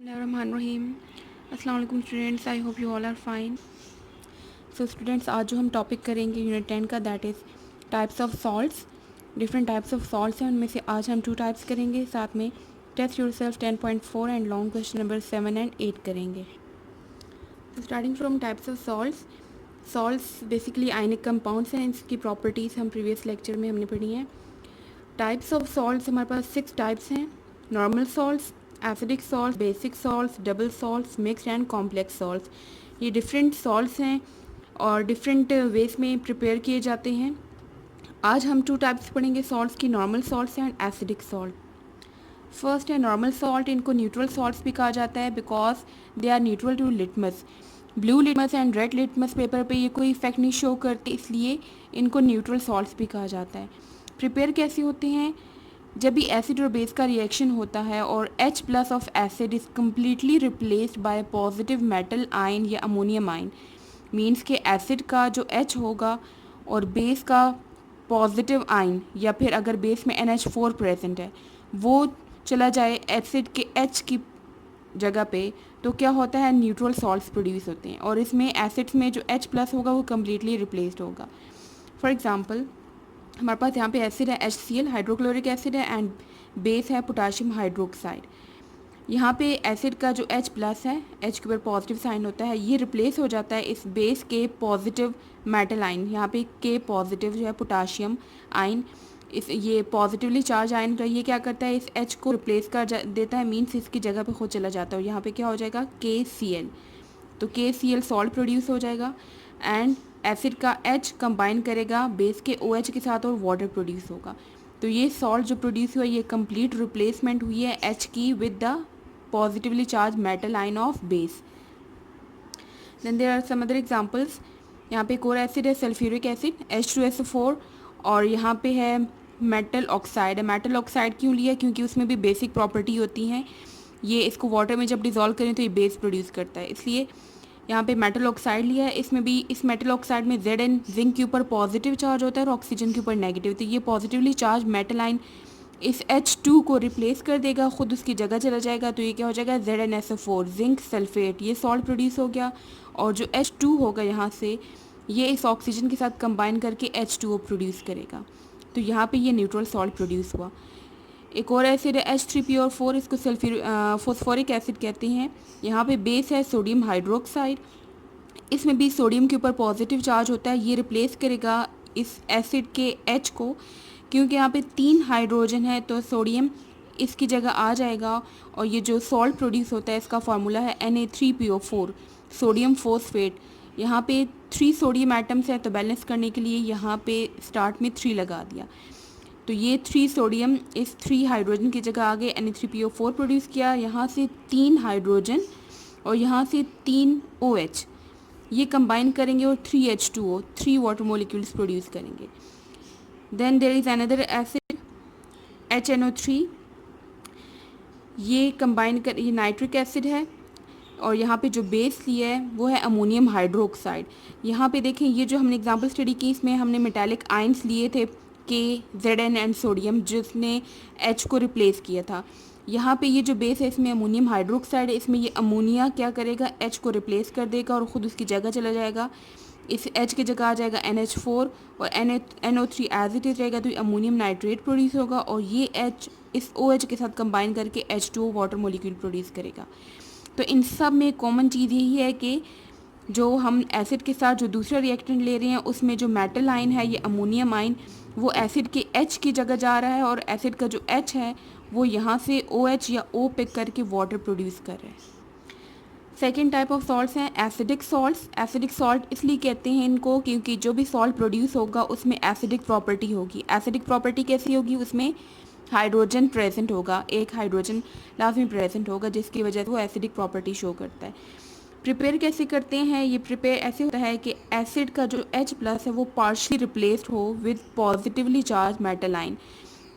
Bismillahirrahmanirrahim. अस्सलाम वालेकुम students, I hope you all are fine. So students, आज जो हम टॉपिक करेंगे यूनिट 10 का, that is types of salts. Different types of salts हैं, उनमें से आज हम 2 टाइप्स करेंगे. साथ में test yourself 10.4 and long question number 7 and 8 करेंगे. तो starting from types of salts. Salts basically ionic compounds हैं. इसकी प्रॉपर्टीज़ हम प्रीवियस लेक्चर में हमने पढ़ी हैं. टाइप्स ऑफ सॉल्ट्स हमारे पास 6 टाइप्स हैं. Normal salts, acidic salt, basic salts, double salts, mixed and complex salts. ये डिफरेंट सॉल्ट्स हैं और डिफरेंट वेज में प्रिपेयर किए जाते हैं. आज हम 2 टाइप्स पढ़ेंगे सॉल्ट्स की, normal salts and acidic salt. First है नॉर्मल सॉल्ट. इनको न्यूट्रल सॉल्ट्स भी कहा जाता है because they are neutral to litmus. Blue litmus and red litmus paper पे ये कोई इफेक्ट नहीं शो करते, इसलिए इनको न्यूट्रल सॉल्ट्स भी कहा जाता है. प्रिपेयर कैसे होते हैं? जब भी एसिड और बेस का रिएक्शन होता है और H plus of acid is completely replaced by positive metal ion या अमोनियम आयन, मीन्स के एसिड का जो H होगा और बेस का पॉजिटिव आयन, या फिर अगर बेस में NH4 प्रेजेंट है वो चला जाए एसिड के H की जगह पे, तो क्या होता है, न्यूट्रल सॉल्ट्स प्रोड्यूस होते हैं. और इसमें एसिड्स में जो H प्लस होगा वो कम्प्लीटली रिप्लेस्ड होगा. फॉर एग्ज़ाम्पल, हमारे पास यहाँ पे एसिड है HCl, हाइड्रोक्लोरिक एसिड है, एंड बेस है पोटाशियम हाइड्रोक्साइड. यहाँ पे एसिड का जो H प्लस है, H के ऊपर पॉजिटिव साइन होता है, ये रिप्लेस हो जाता है इस बेस के पॉजिटिव मेटल आयन. यहाँ पे K पॉजिटिव जो है पोटाशियम आयन, इस ये पॉजिटिवली चार्ज आयन का ये क्या करता है, इस H को रिप्लेस कर देता है, मीन्स इसकी जगह पे खुद चला जाता है. और यहाँ पे क्या हो जाएगा, KCl. तो KCl सॉल्ट प्रोड्यूस हो जाएगा एंड एसिड का H कंबाइन करेगा बेस के OH के साथ और वाटर प्रोड्यूस होगा. तो ये सॉल्ट जो प्रोड्यूस हुआ, ये कंप्लीट रिप्लेसमेंट हुई है H की with the positively charge metal ion of base. Then there are some other examples. यहाँ पे एक और एसिड है सल्फ्यूरिक एसिड H2SO4, और यहाँ पे है मेटल ऑक्साइड. मेटल ऑक्साइड क्यों लिया? क्योंकि उसमें भी बेसिक प्रॉपर्टी होती हैं. ये इसको वाटर में जब डिज़ोल्व करें तो ये बेस प्रोड्यूस करता है, इसलिए यहाँ पे मेटल ऑक्साइड लिया है. इसमें भी इस मेटल ऑक्साइड में Zn जिंक के ऊपर पॉजिटिव चार्ज होता है और ऑक्सीजन के ऊपर नेगेटिव. तो ये पॉजिटिवली चार्ज मेटल आयन इस H2 को रिप्लेस कर देगा, खुद उसकी जगह चला जाएगा. तो ये क्या हो जाएगा, ZnSO4, जिंक सल्फेट. ये सॉल्ट प्रोड्यूस हो गया और जो H2 होगा यहाँ से, ये इस ऑक्सीजन के साथ कंबाइन करके H2O प्रोड्यूस करेगा. तो यहाँ पे ये न्यूट्रल सॉल्ट प्रोड्यूस हुआ. एक और एसिड है H3PO4, इसको फोस्फोरिक एसिड कहते हैं. यहाँ पे बेस है सोडियम हाइड्रोक्साइड. इसमें भी सोडियम के ऊपर पॉजिटिव चार्ज होता है, ये रिप्लेस करेगा इस एसिड के H को. क्योंकि यहाँ पे 3 हाइड्रोजन है तो सोडियम इसकी जगह आ जाएगा. और ये जो सॉल्ट प्रोड्यूस होता है इसका फार्मूला है Na3PO4, सोडियम फोस्फेट. यहाँ पे 3 सोडियम एटम्स हैं, तो बैलेंस करने के लिए यहाँ पे स्टार्ट में 3 लगा दिया. तो ये 3 सोडियम इस 3 हाइड्रोजन की जगह आ गए, Na3PO4 प्रोड्यूस किया. यहाँ से 3 हाइड्रोजन और यहाँ से 3 OH, ये कंबाइन करेंगे और 3H2O, 3 वाटर मोलिक्यूल्स प्रोड्यूस करेंगे. Then there is another acid HNO3. ये कंबाइन कर, ये नाइट्रिक एसिड है और यहाँ पे जो बेस लिया है वो है अमोनियम हाइड्रोक्साइड. यहाँ पे देखें, ये जो हमने एग्जांपल स्टडी की इसमें हमने मेटालिक आयंस लिए थे K, Zn एंड सोडियम, जिसने H को रिप्लेस किया था. यहाँ पे ये जो बेस है इसमें अमोनियम हाइड्रोक्साइड है, इसमें ये अमोनिया क्या करेगा, H को रिप्लेस कर देगा और ख़ुद उसकी जगह चला जाएगा. इस H की जगह आ जाएगा NH4 और NO3 एज इट इज़ रहेगा, तो अमोनियम नाइट्रेट प्रोड्यूस होगा और ये H इस OH के साथ कंबाइन करके H2O वाटर मोलिक्यूल प्रोड्यूस करेगा. तो इन सब में कॉमन चीज़ यही है कि जो हम एसिड के साथ जो दूसरा रिएक्टेंट ले रहे हैं उसमें जो मेटल आयन है, ये अमोनियम आयन, वो एसिड के H की जगह जा रहा है और एसिड का जो H है वो यहाँ से OH या O पिक करके वाटर प्रोड्यूस कर रहा है. सेकेंड टाइप ऑफ सॉल्ट्स हैं एसिडिक सॉल्ट्स. एसिडिक सॉल्ट इसलिए कहते हैं इनको क्योंकि जो भी सॉल्ट प्रोड्यूस होगा उसमें एसिडिक प्रॉपर्टी होगी. एसिडिक प्रॉपर्टी कैसी होगी, उसमें हाइड्रोजन प्रेजेंट होगा, एक हाइड्रोजन लाजमी प्रेजेंट होगा, जिसकी वजह से वो एसिडिक प्रॉपर्टी शो करता है. प्रिपेयर कैसे करते हैं, ये प्रिपेयर ऐसे होता है कि एसिड का जो H प्लस है वो पार्शली रिप्लेस्ड हो with positively charge metal ion.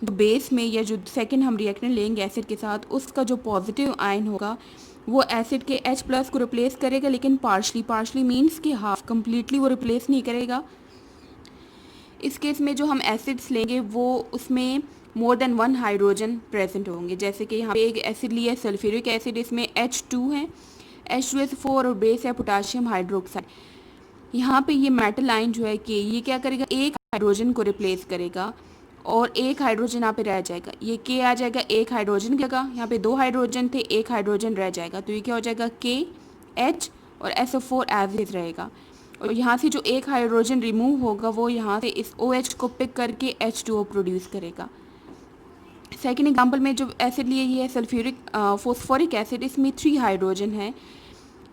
तो बेस में या जो सेकंड हम रिएक्टेंट लेंगे एसिड के साथ, उसका जो पॉजिटिव आयन होगा वो एसिड के H प्लस को रिप्लेस करेगा, लेकिन पार्शली मीन्स कि हाफ, कम्प्लीटली वो रिप्लेस नहीं करेगा. इस केस में जो हम एसिड्स लेंगे वो उसमें मोर देन 1 हाइड्रोजन प्रेजेंट होंगे। जैसे कि यहाँ पे एक एसिड लिया है सल्फ्यूरिक एसिड, इसमें H2 है, H2SO4 और बेस है पोटाशियम हाइड्रोक्साइड। यहाँ पे ये मेटल आयन जो है कि ये क्या करेगा, एक हाइड्रोजन को रिप्लेस करेगा और एक हाइड्रोजन यहाँ पे रह जाएगा, ये के आ जाएगा, एक हाइड्रोजन का, यहाँ पे 2 हाइड्रोजन थे, एक हाइड्रोजन रह जाएगा, तो ये क्या हो जाएगा के एच और SO4 एज इज रहेगा। और यहाँ से जो एक हाइड्रोजन रिमूव होगा वो यहाँ से इस OH को पिक करके H2O प्रोड्यूस करेगा। सेकेंड एग्जाम्पल में जो एसिड लिए ये है सल्फ्यूरिक फोस्फोरिक एसिड, इसमें 3 हाइड्रोजन है।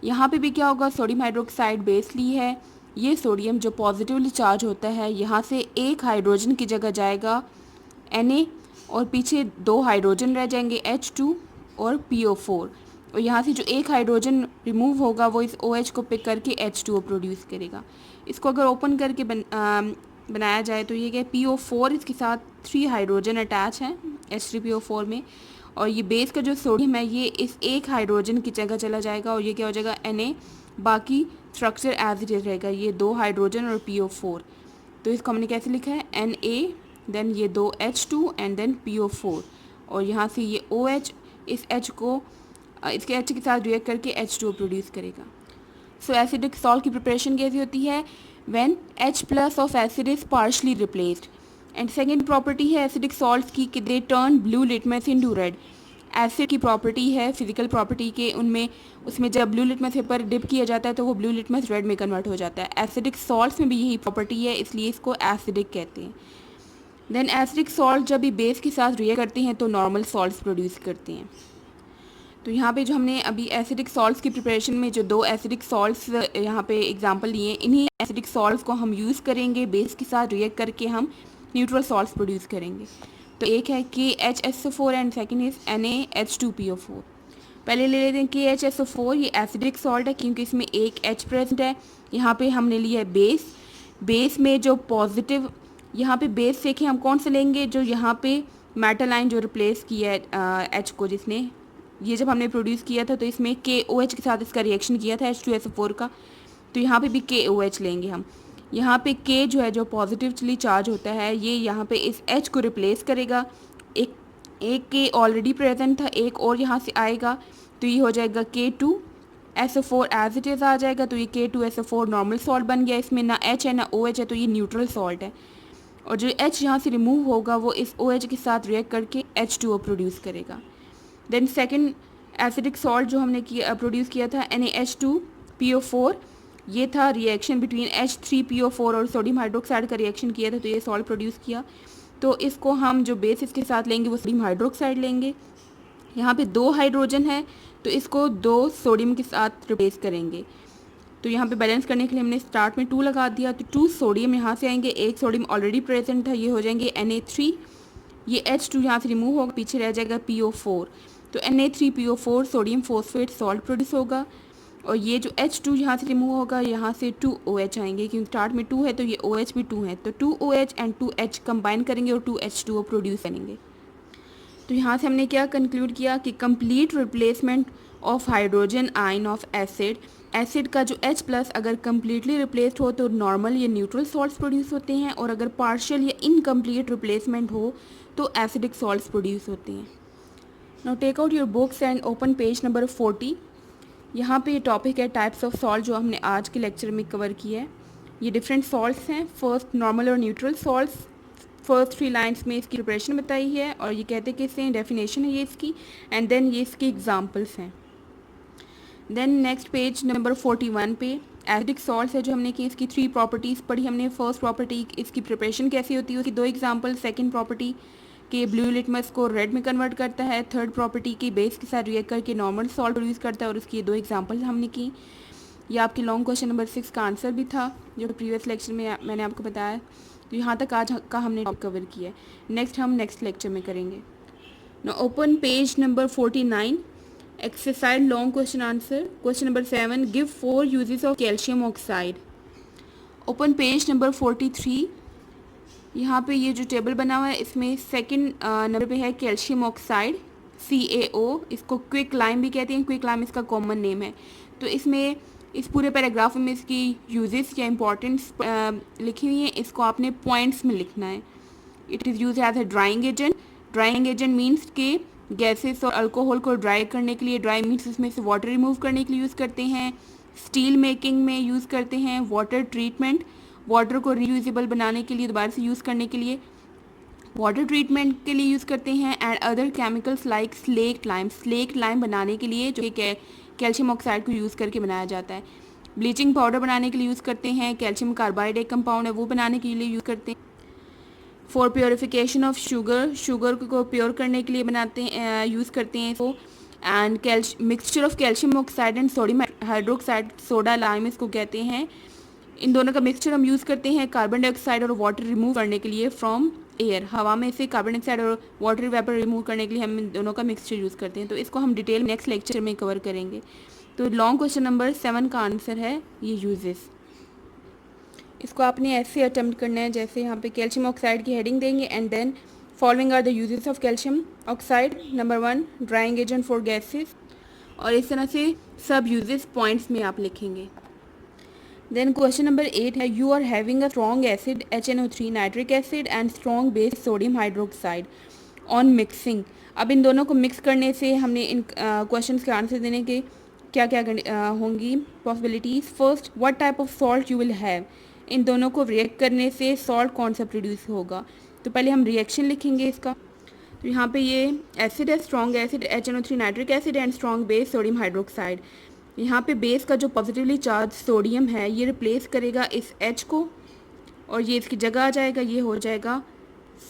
यहाँ पे भी क्या होगा, सोडियम हाइड्रोक्साइड बेस ली है, ये सोडियम जो पॉजिटिवली चार्ज होता है यहाँ से एक हाइड्रोजन की जगह जाएगा Na और पीछे 2 हाइड्रोजन रह जाएंगे H2 और PO4, और यहाँ से जो एक हाइड्रोजन रिमूव होगा वो इस OH को पिक करके H2O प्रोड्यूस करेगा। इसको अगर ओपन करके बनाया जाए तो ये क्या, PO4 इसके साथ 3 हाइड्रोजन अटैच हैं H3PO4 में, और ये बेस का जो सोडियम है ये इस एक हाइड्रोजन की जगह चला जाएगा और ये क्या हो जाएगा Na, बाकी स्ट्रक्चर एज इट इज रहेगा, ये 2 हाइड्रोजन और PO4। तो इसको हमने कैसे लिखा है, Na, देन ये 2 H2 एंड देन PO4, और यहाँ से ये OH इस H को इसके H के साथ रिएक्ट करके H2O प्रोड्यूस करेगा। सो एसिडिक सॉल्ट की प्रिपरेशन कैसी होती है, when H plus of acid is partially replaced. And second property है एसिडिक सॉल्ट्स की कि they turn blue litmus into red. Acid की प्रॉपर्टी है फिजिकल प्रॉपर्टी के, उनमें उसमें जब ब्लू लिटमस पेपर डिप किया जाता है तो वो ब्लू लिटमस रेड में कन्वर्ट हो जाता है। एसिडिक सॉल्ट्स में भी यही प्रॉपर्टी है, इसलिए इसको एसिडिक कहते हैं। देन एसिडिक सॉल्ट जब भी बेस के साथ रिएक्ट करते हैं तो नॉर्मल सॉल्ट्स प्रोड्यूस करते हैं। तो यहाँ पे जो हमने अभी एसिडिक सॉल्ट्स की प्रिपरेशन में जो 2 एसिडिक सॉल्ट्स यहाँ पे एग्जांपल लिए, इन्हीं एसिडिक सॉल्ट्स को हम यूज़ करेंगे, बेस के साथ रिएक्ट करके हम न्यूट्रल सॉल्ट्स प्रोड्यूस करेंगे। तो एक है KHSO4 and second is NaH2PO4। पहले ले लेते हैं KHSO4, ये एसिडिक सॉल्ट है क्योंकि इसमें एक H प्रेजेंट है। यहाँ पे हमने लिया है बेस, बेस में जो पॉजिटिव, यहाँ पे बेस देखें हम कौन सा लेंगे, जो यहाँ पे मेटल आयन जो रिप्लेस किया है H को, जिसने ये जब हमने प्रोड्यूस किया था तो इसमें KOH के साथ इसका रिएक्शन किया था H2SO4 का, तो यहाँ पे भी KOH लेंगे हम। यहाँ पे K जो है जो पॉजिटिवली चार्ज होता है ये यहाँ पे इस H को रिप्लेस करेगा, एक K ऑलरेडी प्रेजेंट था, एक और यहाँ से आएगा, तो ये हो जाएगा K2SO4 एज इट इज़ आ जाएगा, तो ये K2SO4 नॉर्मल सॉल्ट बन गया, इसमें ना H है ना OH है, तो ये न्यूट्रल सॉल्ट है। और जो H यहाँ से रिमूव होगा वो इस OH के साथ रिएक्ट करके H2O प्रोड्यूस करेगा। देन सेकेंड एसिडिक सॉल्ट जो हमने प्रोड्यूस किया था NaH2PO4, ये था रिएक्शन बिटवीन H3PO4 और सोडियम हाइड्रोक्साइड का रिएक्शन किया था, तो ये सॉल्ट प्रोड्यूस किया। तो इसको हम जो बेस इसके साथ लेंगे वो सोडियम हाइड्रोक्साइड लेंगे। यहाँ पे 2 हाइड्रोजन है तो इसको 2 सोडियम के साथ रिप्लेस करेंगे। तो यहाँ पे बैलेंस करने के लिए हमने स्टार्ट में 2 लगा दिया, तो 2 सोडियम यहाँ से आएंगे, एक सोडियम ऑलरेडी प्रेजेंट था, ये हो जाएंगे Na3, ये H2 यहाँ से रिमूव होगा, पीछे रह जाएगा PO4, तो Na3PO4 sodium phosphate salt produce होगा। और ये जो H2 यहाँ से रिमूव होगा, यहाँ से 2OH आएंगे, क्योंकि स्टार्ट में 2 है तो ये OH भी 2 है, तो 2OH एंड 2H कंबाइन करेंगे और 2H2O प्रोड्यूस करेंगे। तो यहाँ से हमने क्या कंक्लूड किया कि complete replacement of hydrogen ion of acid का जो H प्लस अगर कम्प्लीटली रिप्लेस्ड हो तो नॉर्मल या न्यूट्रल सॉल्ट्स प्रोड्यूस होते हैं, और अगर पार्शियल या इनकम्प्लीट रिप्लेसमेंट हो तो एसिडिक सॉल्ट्स प्रोड्यूस होते हैं। Now take out your books and open page number 40। यहाँ पे ये टॉपिक है टाइप्स ऑफ सॉल्ट जो हमने आज के लेक्चर में कवर किया है। ये डिफरेंट सॉल्ट्स हैं, फर्स्ट नॉर्मल और न्यूट्रल सॉल्ट्स, फर्स्ट 3 लाइन्स में इसकी प्रिपरेशन बताई है, और ये कहते किससे हैं, डेफिनेशन है ये इसकी, एंड देन ये इसकी एग्जांपल्स हैं। देन नेक्स्ट पेज नंबर 41 पे एसिडिक सॉल्ट्स है जो हमने की, इसकी 3 प्रॉपर्टीज़ पढ़ी हमने। फर्स्ट प्रॉपर्टी इसकी प्रिपरेशन कैसी होती है उसकी 2 एग्जांपल, सेकंड प्रॉपर्टी के ब्लू लिटमस को रेड में कन्वर्ट करता है, थर्ड प्रॉपर्टी की बेस के साथ रिएक्ट करके नॉर्मल सॉल्ट प्रोड्यूस करता है, और उसकी 2 एग्जांपल हमने की। ये आपके लॉन्ग क्वेश्चन नंबर 6 का आंसर भी था जो प्रीवियस लेक्चर में मैंने आपको बताया। तो यहाँ तक आज का हमने कवर किया है, नेक्स्ट हम नेक्स्ट लेक्चर में करेंगे। Now open page number 49, exercise long question answer, question number 7, give 4 uses of calcium oxide. Open page number 43, यहाँ पे ये जो टेबल बना हुआ है इसमें सेकंड नंबर पे है कैल्शियम ऑक्साइड CaO, इसको क्विक लाइम भी कहते हैं, क्विक लाइम इसका कॉमन नेम है। तो इसमें इस पूरे पैराग्राफ में इसकी यूजेस या इंपॉर्टेंस लिखी हुई है, इसको आपने पॉइंट्स में लिखना है। It is use as a drying agent, drying agent means के गैसेस और अल्कोहल को ड्राई करने के लिए, ड्राई मीन्स उसमें से वाटर रिमूव करने के लिए यूज़ करते हैं। स्टील मेकिंग में यूज़ करते हैं। वाटर ट्रीटमेंट, वाटर को रीयूजेबल बनाने के लिए, दोबारा से यूज़ करने के लिए वाटर ट्रीटमेंट के लिए यूज़ करते हैं। And other chemicals like slaked lime, slaked lime बनाने के लिए जो कि कैल्शियम ऑक्साइड को यूज़ करके बनाया जाता है। ब्लीचिंग पाउडर बनाने के लिए यूज़ करते हैं। कैल्शियम कार्बाइड एक कंपाउंड है, वो बनाने के लिए यूज़ करते हैं। For purification of sugar, sugar को प्योर करने के लिए बनाते हैं, यूज़ करते हैं इसको। And mixture of calcium oxide and sodium hydroxide, soda lime इसको कहते हैं। इन दोनों का मिक्सचर हम यूज़ करते हैं कार्बन डाइऑक्साइड और वाटर रिमूव करने के लिए फ्रॉम एयर, हवा में से कार्बन डाइऑक्साइड और वाटर वेपर रिमूव करने के लिए हम इन दोनों का मिक्सचर यूज़ करते हैं। तो इसको हम डिटेल नेक्स्ट लेक्चर में कवर करेंगे। तो लॉन्ग क्वेश्चन नंबर 7 का आंसर है ये यूजेस। इसको आपने ऐसे अटेम्प्ट करना है जैसे यहाँ पे कैल्शियम ऑक्साइड की हेडिंग देंगे and then following are the uses of calcium oxide. Number 1 drying agent for gases, और इस तरह से सब यूजेस पॉइंट्स में आप लिखेंगे। देन क्वेश्चन नंबर 8 है you are having a strong acid HNO3 nitric acid and strong base sodium hydroxide on mixing. अब इन दोनों को मिक्स करने से हमने इन क्वेश्चन के आंसर देने के क्या क्या होंगी possibilities. First, what type of salt you will have, इन दोनों को रिएक्ट करने से सॉल्ट कौन सा प्रोड्यूस होगा। तो पहले हम रिएक्शन लिखेंगे इसका। तो यहाँ पे ये एसिड है, strong acid HNO3 nitric acid and strong base sodium hydroxide. यहाँ पे बेस का जो पॉजिटिवली चार्ज सोडियम है ये रिप्लेस करेगा इस H को, और ये इसकी जगह आ जाएगा, ये हो जाएगा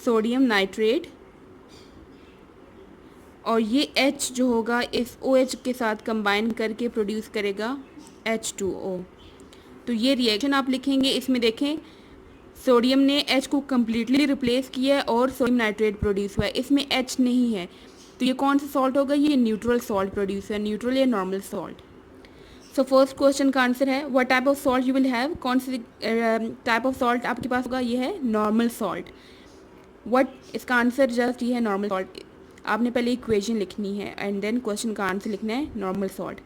सोडियम नाइट्रेट, और ये H जो होगा इस OH के साथ कंबाइन करके प्रोड्यूस करेगा H2O। तो ये रिएक्शन आप लिखेंगे। इसमें देखें सोडियम ने H को कम्प्लीटली रिप्लेस किया है और सोडियम नाइट्रेट प्रोड्यूस हुआ है, इसमें H नहीं है। तो ये कौन सा सॉल्ट होगा, ये न्यूट्रल सॉल्ट प्रोड्यूस है, न्यूट्रल या normal salt. So first question का आंसर है what type of salt you will have, कौन सी टाइप ऑफ सॉल्ट आपके पास होगा, ये है नॉर्मल सॉल्ट। व्हाट, इसका आंसर जस्ट ये है नॉर्मल सॉल्ट। आपने पहले इक्वेशन लिखनी है एंड देन क्वेश्चन का आंसर लिखना है नॉर्मल सॉल्ट।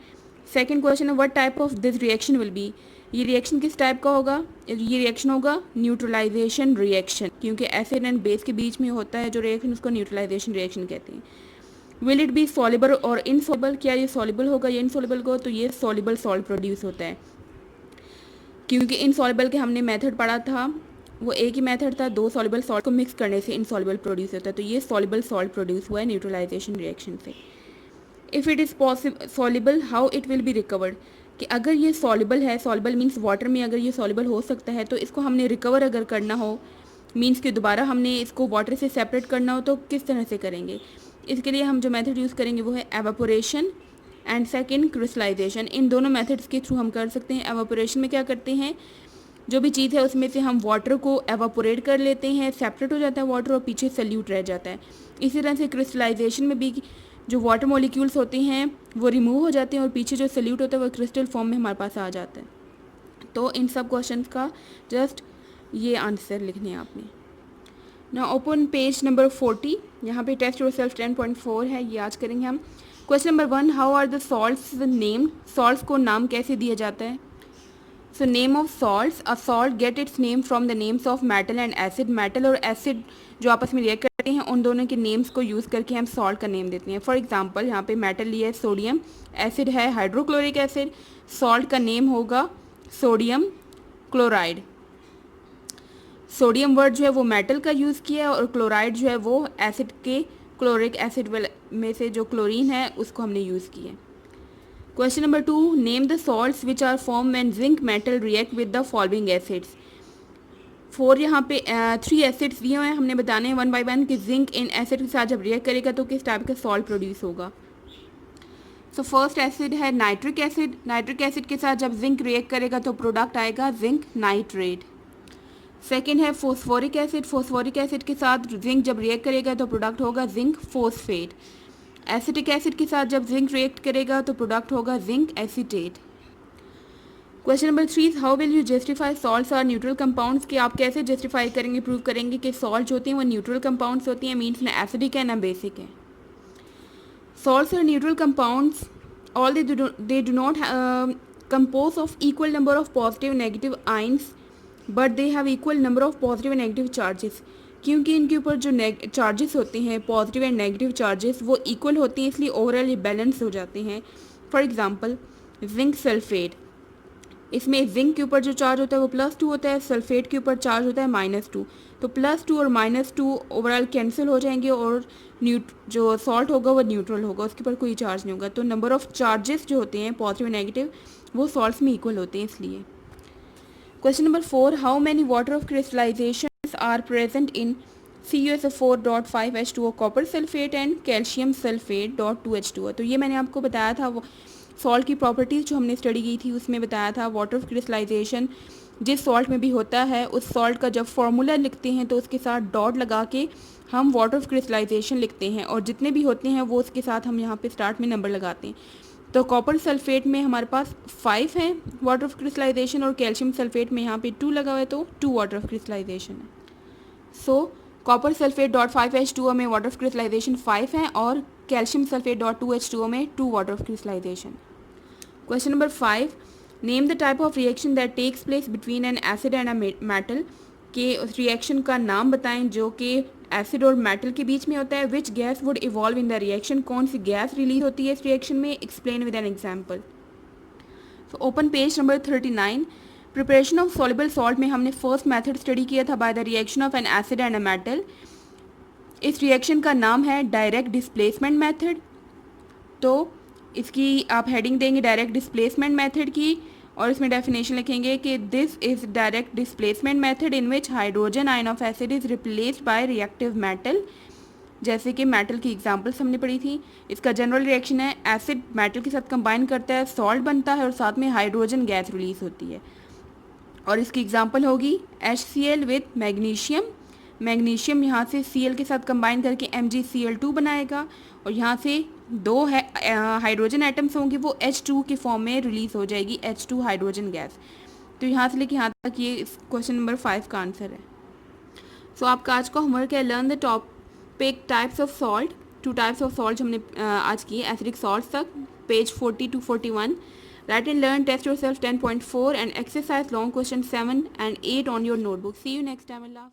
सेकंड क्वेश्चन है what type of this reaction will be, ये रिएक्शन किस टाइप का होगा, ये रिएक्शन होगा न्यूट्रलाइजेशन रिएक्शन, क्योंकि एसिड एंड बेस के बीच में होता है जो रिएक्शन, उसको न्यूट्रलाइजेशन रिएक्शन कहते हैं। विल इट बी सॉल्युबल और इनसॉल्युबल, क्या ये सॉल्युबल होगा या इनसॉल्युबल होगा, तो ये सॉल्युबल सॉल्ट प्रोड्यूस होता है, क्योंकि इनसॉल्युबल के हमने मेथड पढ़ा था, वो एक ही मेथड था, दो सॉल्युबल सॉल्ट को मिक्स करने से इनसॉल्युबल प्रोड्यूस होता है। तो ये सॉल्युबल सॉल्ट प्रोड्यूस हुआ है न्यूट्रलाइजेशन रिएक्शन से। If it is possible soluble how it will be recovered, कि अगर ये सॉल्युबल है, सॉल्युबल मीन्स वाटर में अगर ये सॉल्युबल हो सकता है, तो इसको हमने रिकवर अगर करना हो, मीन्स कि दोबारा हमने इसको वाटर से सेपरेट करना हो, तो किस तरह से करेंगे। इसके लिए हम जो मेथड यूज़ करेंगे वो है एवापोरेशन एंड सेकंड क्रिस्टलाइजेशन। इन दोनों मेथड्स के थ्रू हम कर सकते हैं। एवापोरेशन में क्या करते हैं, जो भी चीज़ है उसमें से हम वाटर को एवापोरेट कर लेते हैं, सेपरेट हो जाता है वाटर और पीछे सल्यूट रह जाता है। इसी तरह से क्रिस्टलाइजेशन में भी जो वाटर मॉलिक्यूल्स होते हैं वो रिमूव हो जाते हैं और पीछे जो सल्यूट होता है वो क्रिस्टल फॉर्म में हमारे पास आ जाता है। तो इन सब क्वेश्चन का जस्ट ये आंसर लिखने हैं आपने। ना ओपन पेज नंबर 40, यहाँ पे टेस्ट योरसेल्फ 10.4 है, ये आज करेंगे हम। Question number 1, how are the salts name, salts को नाम कैसे दिया जाता है। So name of salts, a salt get its name from the names of metal and acid. Metal और एसिड जो आपस में रिएक्ट करते हैं उन दोनों के नेम्स को यूज़ करके हम सॉल्ट का नेम देते हैं। फॉर एग्जांपल यहाँ पे मेटल लिया है सोडियम, एसिड है हाइड्रोक्लोरिक एसिड, सॉल्ट का नेम होगा सोडियम क्लोराइड। सोडियम वर्ड जो है वो मेटल का यूज़ किया है और क्लोराइड जो है वो एसिड के, क्लोरिक एसिड में से जो क्लोरीन है उसको हमने यूज़ किया है। Question number 2, name the salts which are form when zinc metal react with the following acids. 4 यहाँ पे 3 एसिड्स दिए हुए हैं, हमने बताने हैं 1 बाय 1 कि जिंक इन एसिड के साथ जब रिएक्ट करेगा तो किस टाइप का सॉल्ट प्रोड्यूस होगा। सो फर्स्ट एसिड है नाइट्रिक एसिड, नाइट्रिक एसिड के साथ जब जिंक रिएक्ट करेगा तो प्रोडक्ट आएगा जिंक नाइट्रेट। सेकेंड है फोस्फोरिक एसिड, फोस्फोरिक एसिड के साथ जिंक जब रिएक्ट करेगा तो प्रोडक्ट होगा जिंक फोस्फेट। एसिटिक एसिड के साथ जब जिंक रिएक्ट करेगा तो प्रोडक्ट होगा zinc acetate. Question number 3, how will you justify salts are neutral compounds, कि आप कैसे जस्टिफाई करेंगे, प्रूव करेंगे कि सॉल्ट होती हैं वो न्यूट्रल कंपाउंड्स होती हैं, मीन्स ना एसिडिक है ना बेसिक है। Salts are neutral compounds all they do not compose of equal number of positive negative ions but they have equal number of positive and negative charges, क्योंकि इनके ऊपर जो चार्जेस होते हैं, पॉजिटिव एंड नेगेटिव चार्जेस, वो equal होते हैं, इसलिए ओवरऑल ये बैलेंस हो जाते हैं। फॉर एग्जांपल जिंक सल्फेट, इसमें जिंक के ऊपर जो चार्ज होता है वो +2 होता है, सल्फेट के ऊपर चार्ज होता है -2। तो +2 और -2 ओवरऑल कैंसिल हो जाएंगे और जो सॉल्ट होगा वो न्यूट्रल होगा, उसके ऊपर कोई चार्ज नहीं होगा। तो नंबर ऑफ चार्जेस जो होते हैं पॉजिटिव नेगेटिव वो सॉल्ट्स में इक्वल होते हैं इसलिए। Question number 4, how many water of crystallization are present in CuSO4.5H2O copper sulphate and calcium sulphate .2H2O। तो ये मैंने आपको बताया था, वो सॉल्ट की प्रॉपर्टीज़ जो हमने स्टडी की थी उसमें बताया था वाटर ऑफ क्रिस्टलाइजेशन जिस सॉल्ट में भी होता है उस सॉल्ट का जब फॉर्मूला लिखते हैं तो उसके साथ डॉट लगा के हम वाटर ऑफ क्रिस्टलाइजेशन लिखते हैं, और जितने भी होते हैं वो उसके साथ हम यहाँ पे स्टार्ट में नंबर लगाते हैं। तो कॉपर सल्फेट में हमारे पास 5 है वाटर ऑफ क्रिस्टलाइजेशन, और कैल्शियम सल्फेट में यहाँ पे 2 लगा हुआ है तो 2 वाटर ऑफ क्रिस्टलाइजेशन है। सो कॉपर सल्फेट .5H2O में वाटर ऑफ क्रिस्टलाइजेशन 5 है और कैल्शियम सल्फेट .2H2O में 2 water of crystallization. Question number 5, name the type of reaction that takes place between an acid and a metal, के उस reaction का नाम बताएं जो कि एसिड और मेटल के बीच में होता है। Which gas would evolve in the reaction, कौन सी गैस रिलीज होती है इस रिएक्शन में, एक्सप्लेन विद एन एग्जाम्पल। तो open page number 39, preparation of soluble salt में हमने फर्स्ट मेथड स्टडी किया था by the reaction of N acid and a metal. इस रिएक्शन का नाम है डायरेक्ट डिस्प्लेसमेंट मेथड। तो इसकी आप हेडिंग देंगे डायरेक्ट डिस्प्लेसमेंट मेथड की, और इसमें डेफिनेशन लिखेंगे कि this is direct displacement method in which hydrogen ion of acid is replaced by reactive metal. जैसे कि मेटल की एग्जांपल्स हमने पढ़ी थी। इसका जनरल रिएक्शन है एसिड मेटल के साथ कंबाइन करता है, सॉल्ट बनता है और साथ में हाइड्रोजन गैस रिलीज होती है। और इसकी एग्जांपल होगी HCl विथ मैग्नीशियम। मैग्नीशियम यहाँ से Cl के साथ कंबाइन करके MgCl2 बनाएगा, और यहाँ से 2 हाइड्रोजन एटम्स होंगे वो H2 के फॉर्म में रिलीज हो जाएगी, H2 हाइड्रोजन गैस। तो यहाँ से लेके यहाँ तक ये क्वेश्चन नंबर 5 का आंसर है। सो आपका आज का होमवर्क है learn the topic types of salt. 2 types of salt हमने आज किए एसिडिक सॉल्ट तक, page 40 to 41। Write and learn, test yourself 10.4 and exercise long question 7 and 8 on your notebook. See you next time. Allah.